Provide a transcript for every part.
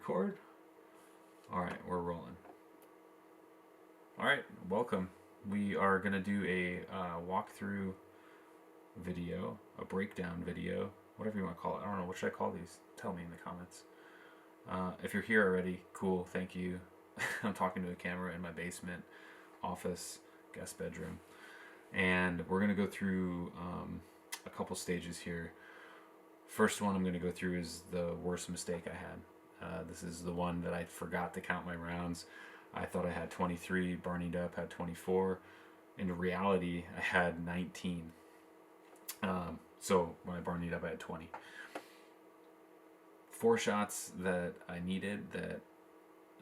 record? Alright, we're rolling. Alright, welcome. We are going to do a walkthrough video, a breakdown video, whatever you want to call it. I don't know, what should I call these? Tell me in the comments. If you're here already, cool, thank you. I'm talking to a camera in my basement, office, guest bedroom. And we're going to go through a couple stages here. First one I'm going to go through is the worst mistake I had. This is the one that I forgot to count my rounds. I thought I had 23, Barneyed up had 24. In reality, I had 19. So when I Barneyed up, I had 20. 4 shots that I needed that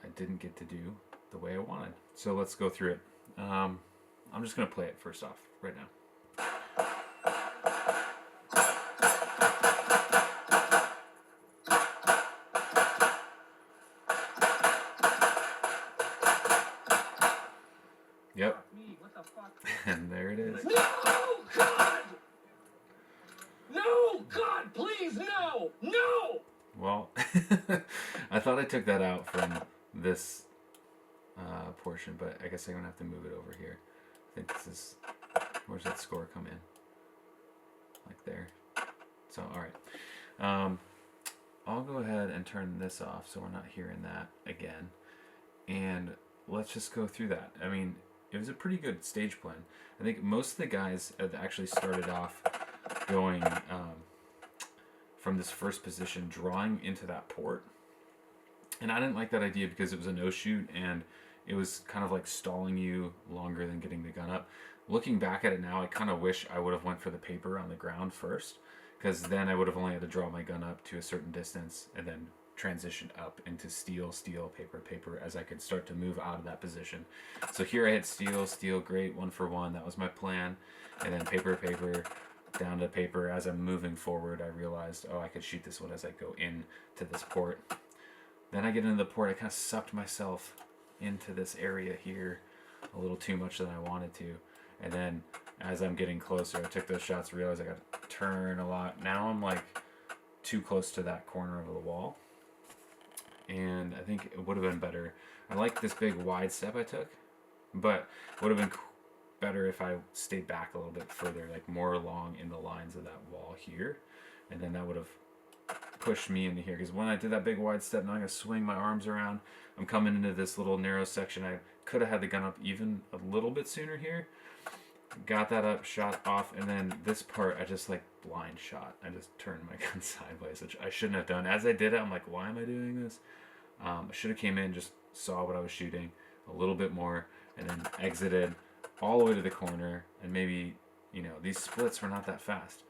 I didn't get to do the way I wanted. So let's go through it. I'm just going to play it first off right now. Yep. And there it is. No, God! No, God, please, no! No! Well, I thought I took that out from this portion, but I guess I'm going to have to move it over here. I think this is... Where's that score come in? Like there. So, alright. I'll go ahead and turn this off so we're not hearing that again. And let's just go through that. I mean, it was a pretty good stage plan. I think most of the guys had actually started off going from this first position, drawing into that port. And I didn't like that idea because it was a no-shoot and it was kind of like stalling you longer than getting the gun up. Looking back at it now, I kind of wish I would have went for the paper on the ground first, because then I would have only had to draw my gun up to a certain distance and then transition up into steel, paper, paper, as I could start to move out of that position. So here I had steel, great, 1 for 1. That was my plan. And then paper, down to paper. As I'm moving forward, I realized, oh, I could shoot this one as I go into this port. Then I get into the port. I kind of sucked myself into this area here a little too much than I wanted to. And then as I'm getting closer, I took those shots, realized I got to turn a lot. Now I'm like too close to that corner of the wall. And I think it would have been better. I like this big wide step I took, but it would have been better if I stayed back a little bit further, like more along in the lines of that wall here. And then that would have pushed me into here, because when I did that big wide step, now I'm going to swing my arms around. I'm coming into this little narrow section. I could have had the gun up even a little bit sooner here. Got that up, shot off, and then this part I just like blind shot. I just turned my gun sideways, which I shouldn't have done. As I did it, I'm like, why am I doing this? I should have came in, just saw what I was shooting a little bit more, and then exited all the way to the corner. And maybe, you know, these splits were not that fast.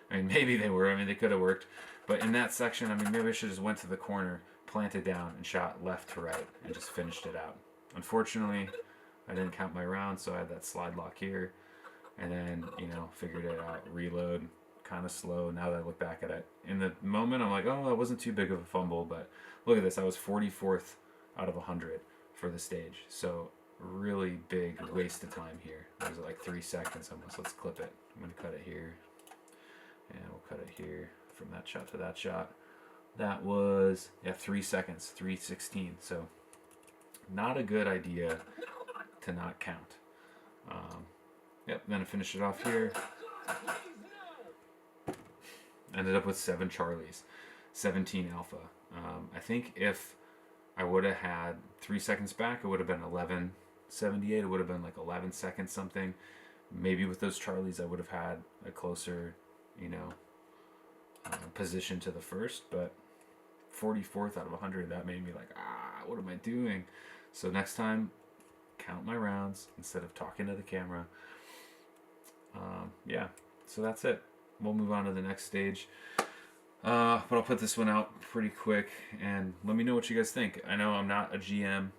I mean, maybe they were. I mean, they could have worked. But in that section, I mean, maybe I should have just went to the corner, planted down, and shot left to right, and just finished it out. Unfortunately, I didn't count my rounds, so I had that slide lock here. And then, you know, figured it out. Reload, kind of slow now that I look back at it. In the moment, I'm like, oh, that wasn't too big of a fumble. But look at this. I was 44th out of 100 for the stage. So really big waste of time here. It was like 3 seconds almost. Let's clip it. I'm going to cut it here. And we'll cut it here from that shot to that shot. That was, 3 seconds, 3:16. So not a good idea to not count. Yep, then I finished it off here. Ended up with 7 Charlies, 17 Alpha. I think if I would have had 3 seconds back, it would have been 11:78. It would have been like 11 seconds something. Maybe with those Charlies, I would have had a closer, you know, position to the first. But 44th out of 100, that made me like, what am I doing? So next time, count my rounds instead of talking to the camera. Yeah, so that's it. We'll move on to the next stage. But I'll put this one out pretty quick and let me know what you guys think. I know I'm not a GM,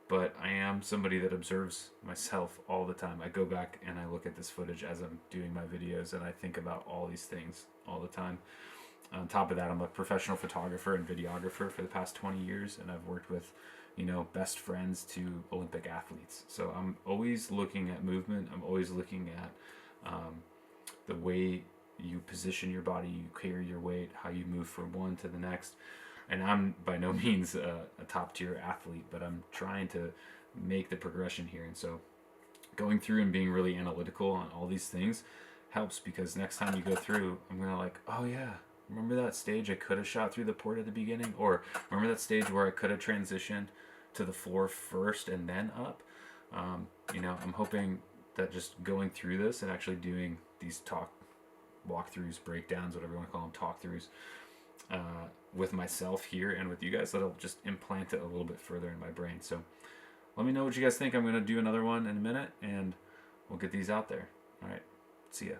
but I am somebody that observes myself all the time. I go back and I look at this footage as I'm doing my videos and I think about all these things all the time. On top of that, I'm a professional photographer and videographer for the past 20 years, and I've worked with, you know, best friends to Olympic athletes. So I'm always looking at movement. I'm always looking at the way you position your body, you carry your weight, how you move from one to the next. And I'm by no means a top tier athlete, but I'm trying to make the progression here. And so going through and being really analytical on all these things helps, because next time you go through, I'm gonna like, oh yeah, remember that stage I could have shot through the port at the beginning, or remember that stage where I could have transitioned to the floor first and then up. I'm hoping that just going through this and actually doing these walkthroughs, breakdowns, whatever you want to call them, talkthroughs, with myself here and with you guys, that'll just implant it a little bit further in my brain. So let me know what you guys think. I'm going to do another one in a minute, and we'll get these out there. All right. See ya.